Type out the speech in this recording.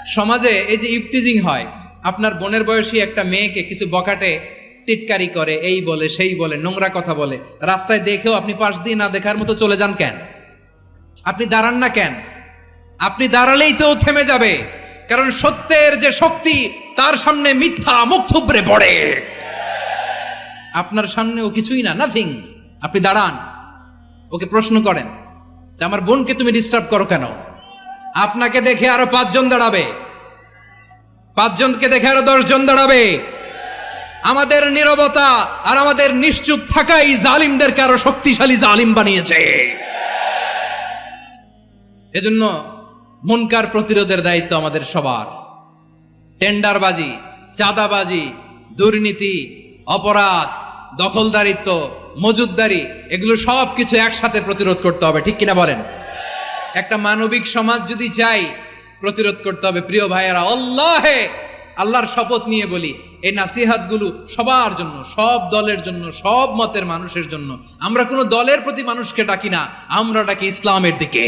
সমাজে এই যে ইফটিজিং হয়, আপনার বোনের বয়সী একটা মেয়েকে কিছু বকাটে টিটকারি করে, এই বলে সেই বলে, নোংরা কথা বলে, রাস্তায় দেখেও আপনি পাশ দিয়ে না দেখার মতো চলে যান কেন? আপনি দাঁড়ান না কেন? আপনি দাঁড়ালেই তো থেমে যাবে, কারণ সত্যের যে শক্তি তার সামনে মিথ্যা মুখ থুবড়ে পড়ে। আপনার সামনে ও কিছুই না, নাথিং। আপনি দাঁড়ান, ওকে প্রশ্ন করেন যে আমার বোনকে তুমি ডিস্টার্ব করো কেন? আপনাকে দেখে আরো 5 জন দাঁড়াবে, 5 জনকে দেখে আরো 10 জন দাঁড়াবে। আমাদের নীরবতা আর আমাদের নিশ্চুপ থাকাই জালিমদেরকে আরো শক্তিশালী জালিম বানিয়েছে। এজন্য মুনকার প্রতিরোধের দায়িত্ব আমাদের সবার। টেন্ডারবাজি, চাঁদাবাজি, দুর্নীতি, অপরাধ, দখলদারিত্ব, মজুদদারি, এগুলো সব কিছু একসাথে প্রতিরোধ করতে হবে, ঠিক কিনা বলেন? একটা মানবিক সমাজ যদি চাই, প্রতিরোধ করতে হবে। প্রিয় ভাইয়েরা, আল্লাহর শপথ নিয়ে বলি, এই নাসিহাতগুলো সবার জন্য, সব দলের জন্য, সব মতের মানুষের জন্য। আমরা কোনো দলের প্রতি মানুষকে ডাকি না, আমরা ডাকি ইসলামের দিকে।